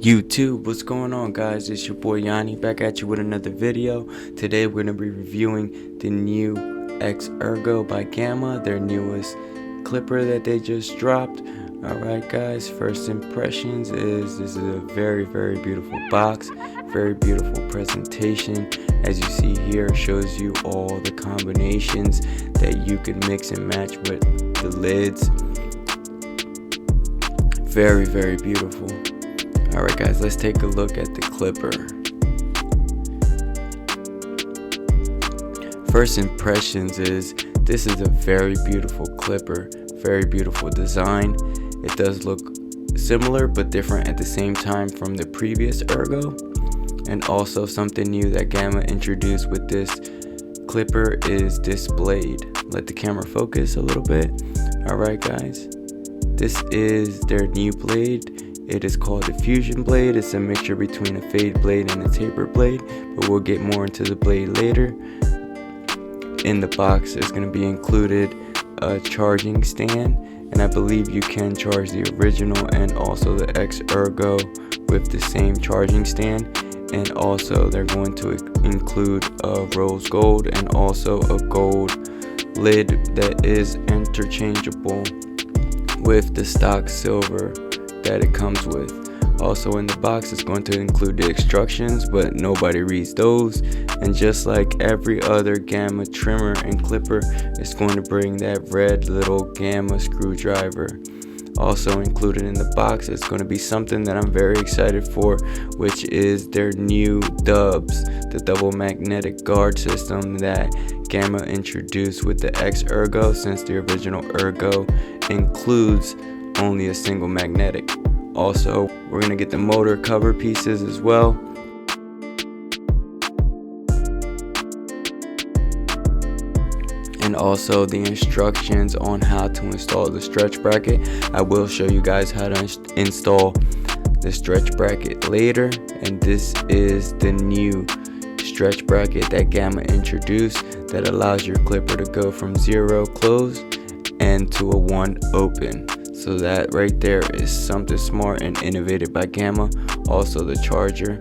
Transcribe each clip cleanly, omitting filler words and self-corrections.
YouTube, what's going on, guys? It's your boy Yanni back at you with another video. Today we're going to be reviewing the new X-Ergo by Gamma, their newest clipper that they just dropped. Alright guys, first impressions is this is a very beautiful box, very beautiful presentation. As you see here, it shows you all the combinations that you can mix and match with the lids. Very beautiful. Alright guys, let's take a look at the clipper. First impressions is this is a very beautiful clipper, very beautiful design. It does look similar but different at the same time from the previous Ergo. And also something new that Gamma introduced with this clipper is this blade. Let the camera focus a little bit. Alright guys, this is their new blade. It is called the Fusion blade. It's a mixture between a fade blade and a taper blade, but we'll get more into the blade later. In the box is going to be included a charging stand, and I believe you can charge the original and also the X-Ergo with the same charging stand. And also they're going to include a rose gold and also a gold lid that is interchangeable with the stock silver that it comes with. Also in the box it's going to include the instructions, but nobody reads those. And just like every other Gamma trimmer and clipper, it's going to bring that red little Gamma screwdriver. Also included in the box is going to be something that I'm very excited for, which is their new dubs, the double magnetic guard system that Gamma introduced with the X-Ergo, since the original Ergo includes only a single magnetic. Also, we're going to get the motor cover pieces as well. And also the instructions on how to install the stretch bracket. I will show you guys how to install the stretch bracket later. And this is the new stretch bracket that Gamma introduced that allows your clipper to go from 0 close and to a 1 open. So that right there is something smart and innovative by Gamma. Also the charger.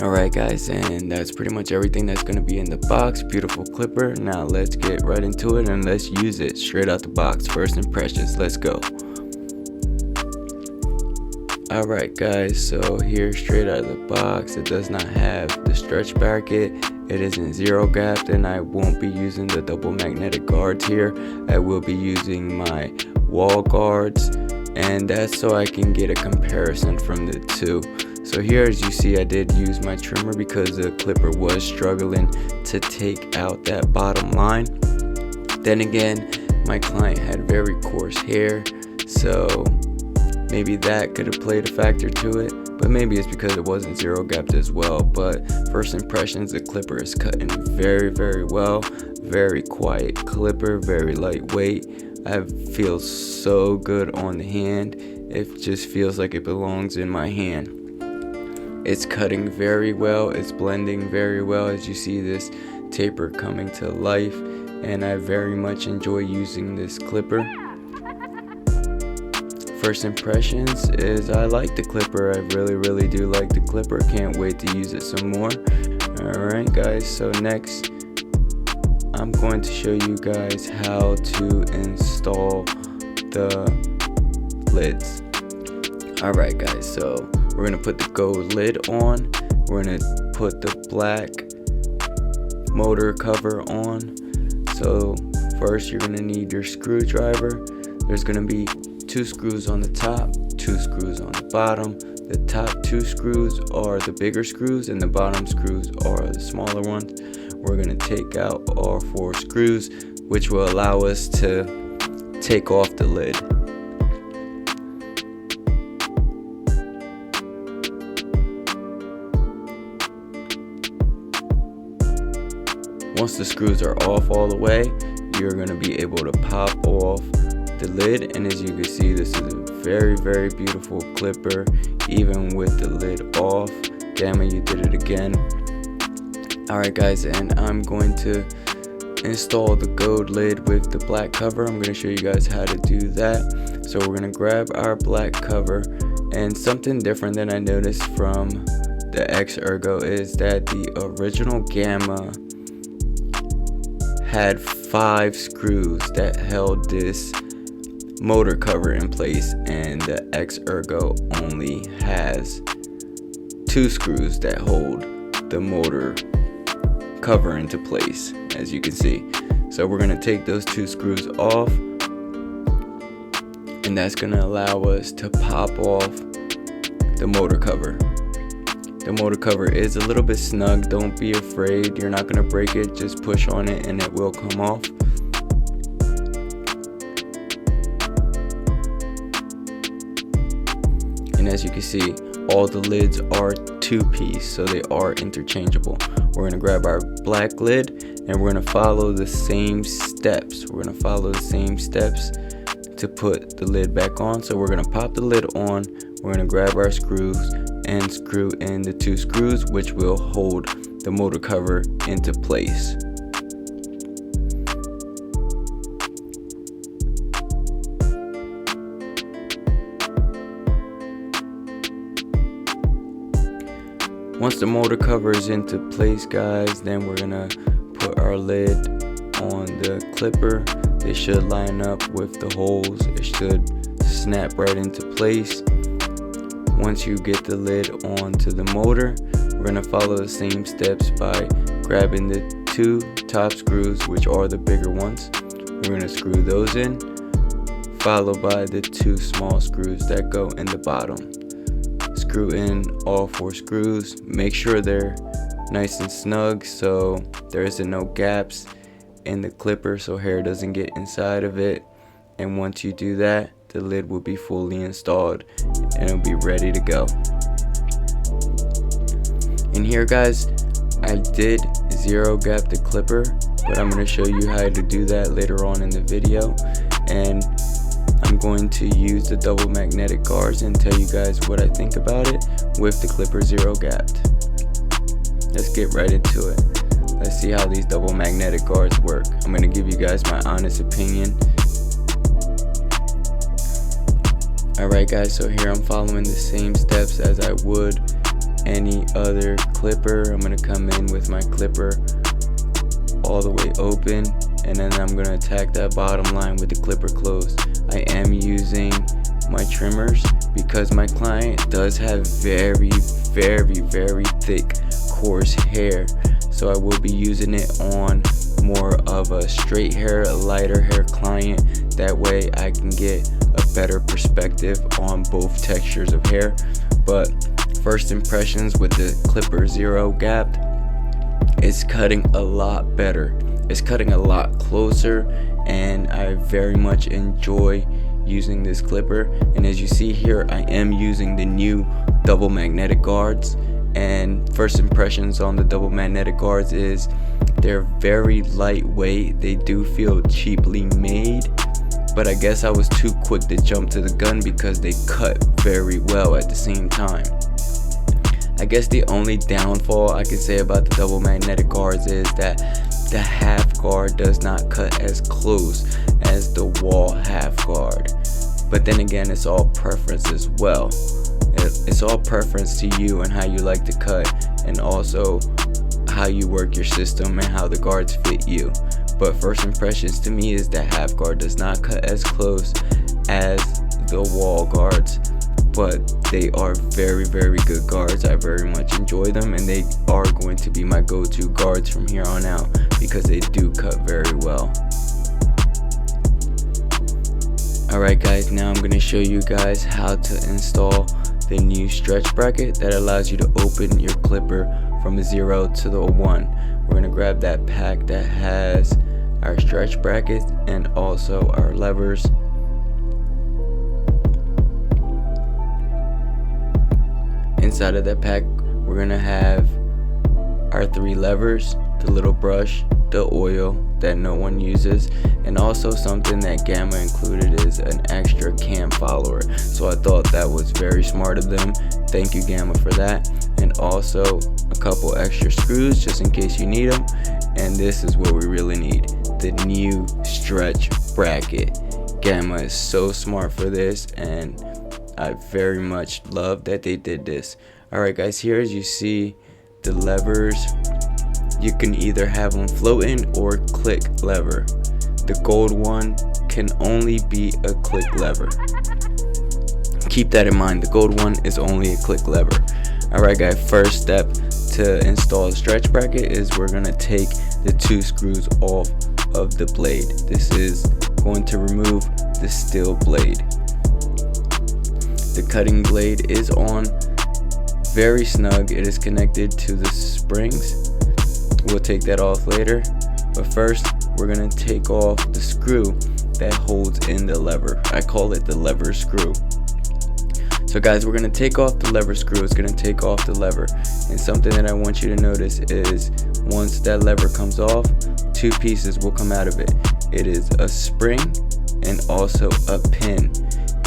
Alright guys, and that's pretty much everything that's going to be in the box. Beautiful clipper. Now let's get right into it and let's use it straight out the box. First impressions, let's go. Alright guys, so here straight out of the box, it does not have the stretch bracket. It isn't zero gapped, and I won't be using the double magnetic guards here. I will be using my Wahl guards, and that's so I can get a comparison from the two. So here, as you see, I did use my trimmer because the clipper was struggling to take out that bottom line. Then again, my client had very coarse hair, so maybe that could have played a factor to it. But maybe it's because it wasn't zero gapped as well. But first impressions, the clipper is cutting very well. Very quiet clipper, very lightweight. I feel so good on the hand. It just feels like it belongs in my hand. It's cutting very well. It's blending very well, as you see this taper coming to life. And I very much enjoy using this clipper. First impressions is I like the clipper. I really do like the clipper. Can't wait to use it some more. Alright guys, so next I'm going to show you guys how to install the lids. Alright guys, so we're going to put the gold lid on. We're going to put the black motor cover on. So first you're going to need your screwdriver. There's going to be 2 screws on the top, 2 screws on the bottom. The top 2 screws are the bigger screws and the bottom screws are the smaller ones. We're going to take out all 4 screws, which will allow us to take off the lid. Once the screws are off all the way, you're going to be able to pop off the lid, and as you can see, this is a very beautiful clipper even with the lid off. Gamma, you did it again. Alright guys, and I'm going to install the gold lid with the black cover. I'm going to show you guys how to do that. So we're going to grab our black cover And something different that I noticed from the X-Ergo is that the original Gamma had 5 screws that held this motor cover in place, and the X-Ergo only has 2 screws that hold the motor cover into place, as you can see. So we're going to take those 2 screws off, and that's going to allow us to pop off the motor cover. The motor cover is a little bit snug. Don't be afraid, you're not going to break it. Just push on it and it will come off. And as you can see, all the lids are 2-piece, so they are interchangeable. We're going to grab our black lid and we're going to follow the same steps. We're going to follow the same steps to put the lid back on. So we're going to pop the lid on, we're going to grab our screws and screw in the 2 screws, which will hold the motor cover into place. Once the motor cover is into place, guys, then we're gonna put our lid on the clipper. They should line up with the holes. It should snap right into place. Once you get the lid onto the motor, we're gonna follow the same steps by grabbing the 2 top screws, which are the bigger ones. We're gonna screw those in, followed by the 2 small screws that go in the bottom. Screw in all 4 screws. Make sure they're nice and snug so there isn't no gaps in the clipper so hair doesn't get inside of it. And once you do that, the lid will be fully installed and it'll be ready to go. And here, guys, I did 0 gap the clipper, but I'm going to show you how to do that later on in the video. And I'm going to use the double magnetic guards and tell you guys what I think about it with the clipper 0 gapped. Let's get right into it. Let's see how these double magnetic guards work. I'm going to give you guys my honest opinion. Alright guys, so here I'm following the same steps as I would any other clipper. I'm going to come in with my clipper all the way open, and then I'm going to attack that bottom line with the clipper closed. I am using my trimmers because my client does have very thick, coarse hair. So I will be using it on more of a straight hair, a lighter hair client. That way I can get a better perspective on both textures of hair. But first impressions with the clipper 0 gapped, it's cutting a lot better. It's cutting a lot closer, and I very much enjoy using this clipper. And as you see here, I am using the new double magnetic guards. And first impressions on the double magnetic guards is they're very lightweight. They do feel cheaply made, but I guess I was too quick to jump to the gun because they cut very well at the same time. I guess the only downfall I can say about the double magnetic guards is that the half guard does not cut as close as the Wahl half guard. But then again, it's all preference as well. It's all preference to you and how you like to cut, and also how you work your system and how the guards fit you. But first impressions to me is that half guard does not cut as close as the Wahl guards, but they are very good guards. I very much enjoy them, and they are going to be my go-to guards from here on out because they do cut very well. Alright guys, now I'm going to show you guys how to install the new stretch bracket that allows you to open your clipper from a 0 to the 1. We're going to grab that pack that has our stretch bracket and also our levers. Inside of that pack, we're going to have our 3 levers, the little brush, the oil that no one uses, and also something that Gamma included is an extra cam follower. So I thought that was very smart of them. Thank you, Gamma, for that. And also a couple extra screws just in case you need them. And this is what we really need, the new stretch bracket. Gamma is so smart for this, and I very much love that they did this. Alright guys, here as you see the levers, you can either have them floating or click lever. The gold one can only be a click lever. Keep that in mind, the gold one is only a click lever. Alright guys, first step to install a stretch bracket is we're going to take the 2 screws off of the blade. This is going to remove the steel blade. The cutting blade is on very snug. It is connected to the springs. We'll take that off later, but first we're going to take off the screw that holds in the lever. I call it the lever screw. So guys, we're going to take off the lever screw. It's going to take off the lever, and something that I want you to notice is once that lever comes off, 2 pieces will come out of it. It is a spring and also a pin.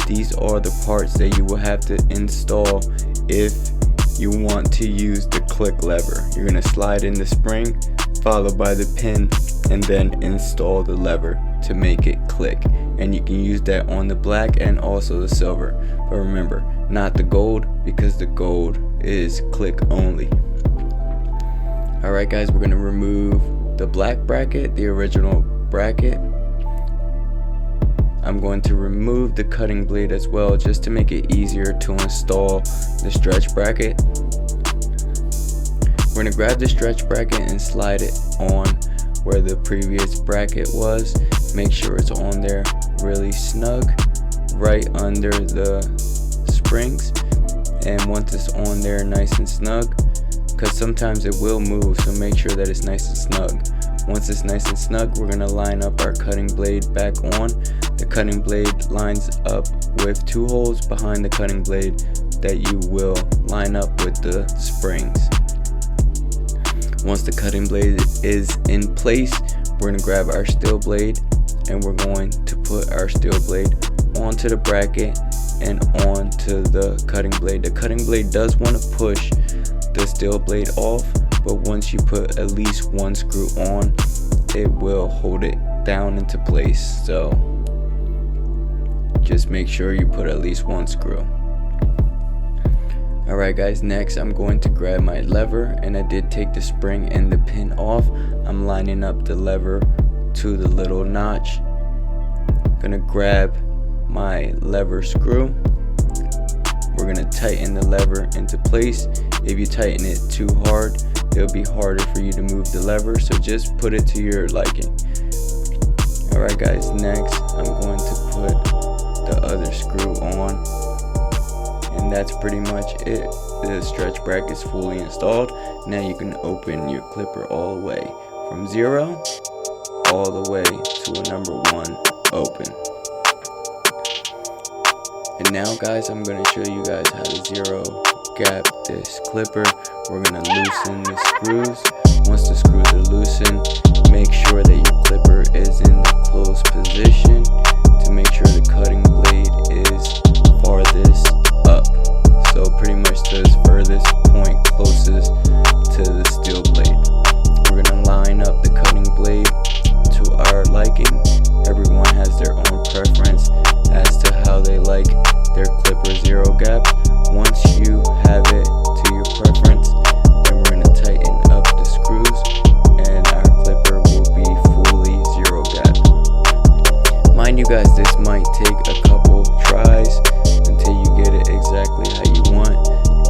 These are the parts that you will have to install if you want to use the click lever. You're going to slide in the spring followed by the pin and then install the lever to make it click, and you can use that on the black and also the silver, but remember, not the gold, because the gold is click only. Alright guys, we're going to remove the black bracket, the original bracket. I'm going to remove the cutting blade as well, just to make it easier to install the stretch bracket. We're going to grab the stretch bracket and slide it on where the previous bracket was. Make sure it's on there really snug, right under the springs. And once it's on there nice and snug, because sometimes it will move, so make sure that it's nice and snug. Once it's nice and snug, we're going to line up our cutting blade back on. The cutting blade lines up with 2 holes behind the cutting blade that you will line up with the springs. Once the cutting blade is in place, we're going to grab our steel blade and we're going to put our steel blade onto the bracket and onto the cutting blade. The cutting blade does want to push the steel blade off, but once you put at least 1 screw on, it will hold it down into place. So just make sure you put at least 1 screw. Alright guys, next I'm going to grab my lever, and I did take the spring and the pin off. I'm lining up the lever to the little notch. Gonna grab my lever screw. We're gonna tighten the lever into place. If you tighten it too hard, it'll be harder for you to move the lever, so just put it to your liking. Alright guys, next I'm going to put the other screw on, and that's pretty much it. The stretch bracket is fully installed. Now you can open your clipper all the way from 0 all the way to a number 1 open. And now guys, I'm going to show you guys how to 0 gap this clipper. We're going to loosen the screws. Once the screws are loosened, make sure that your clipper is in the closed position to make sure the cutting blade is farthest up. So pretty much the furthest point closest to the steel blade. We're going to line up the cutting blade to our liking. Everyone has their own preference as to how they like their clipper 0 gap. Once you have it to your preference, then we're going to tighten up the screws and our clipper will be fully 0 gap. Mind you guys, this might take a couple tries until you get it exactly how you want,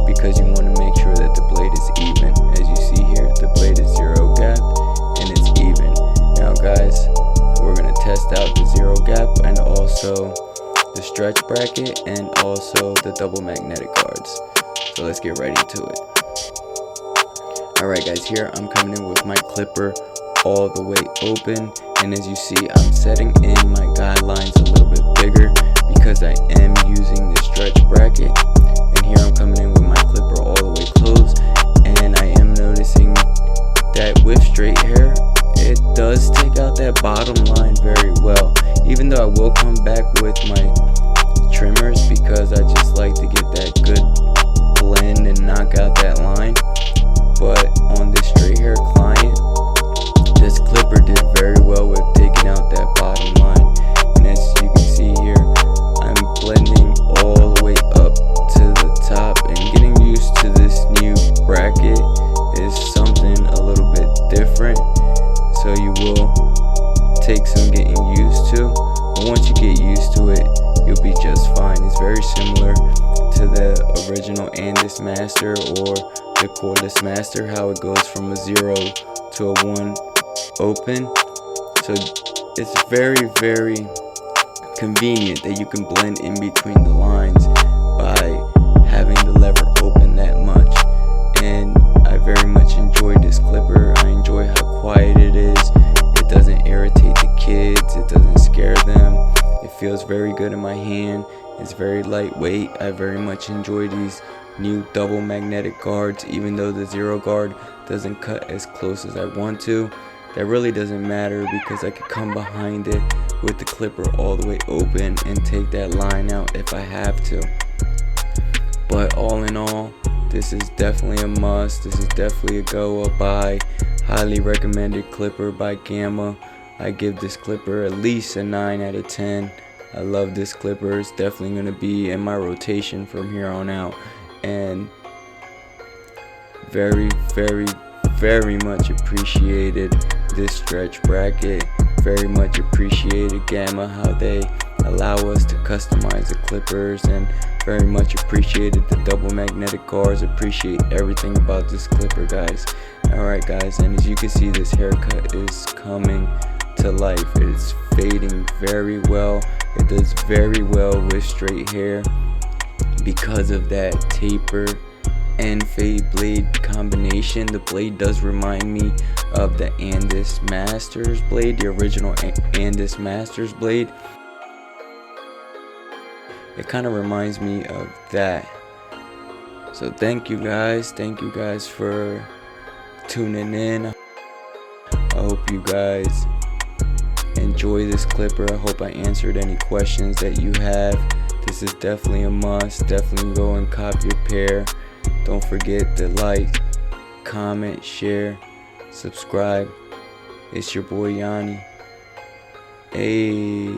because you want to make sure that the blade is even. As you see here, the blade is 0 gap and it's even. Now guys, we're going to test out the 0 gap and also the stretch bracket and also the double magnetic guards. So let's get right into it. Alright guys, here I'm coming in with my clipper all the way open, and as you see, I'm setting in my guidelines a little bit bigger because I am using the stretch bracket. And here I'm coming in with my clipper all the way closed, and I am noticing that with straight hair, it does take out that bottom line very well. Even though I will come back with my trimmers because I just like to get that good blend and knock out that line. But on this straight hair client, this clipper did very well with taking out that bottom line. And as you can see used to it, you'll be just fine. It's very similar to the original Andis Master or the Cordless Master, how it goes from a 0 to a 1 open. So it's very, very convenient that you can blend in between the lines by having the lever open that much. And I very much enjoy this clipper. I enjoy how quiet it is. It doesn't irritate the kids, it doesn't scare them. It feels very good in my hand. It's very lightweight. I very much enjoy these new double magnetic guards, even though the 0 guard doesn't cut as close as I want to. That really doesn't matter because I could come behind it with the clipper all the way open and take that line out if I have to. But all in all, this is definitely a must. This is definitely a go, a buy. Highly recommended clipper by Gamma. I give this clipper at least a 9 out of 10. I love this clipper. It's definitely going to be in my rotation from here on out. And very, very, very much appreciated this stretch bracket. Very much appreciated Gamma, how they allow us to customize the clippers, and very much appreciated the double magnetic guards. Appreciate everything about this clipper, guys. Alright guys, and as you can see, this haircut is coming to life. It is fading very well. It does very well with straight hair because of that taper and fade blade combination. The blade does remind me of the Andis Masters blade, the original Andis Masters blade. It kind of reminds me of that. So thank you guys for tuning in. I hope you guys enjoy this clipper. I hope I answered any questions that you have. This is definitely a must. Definitely go and cop your pair. Don't forget to like, comment, share, subscribe. It's your boy Yanni. Hey.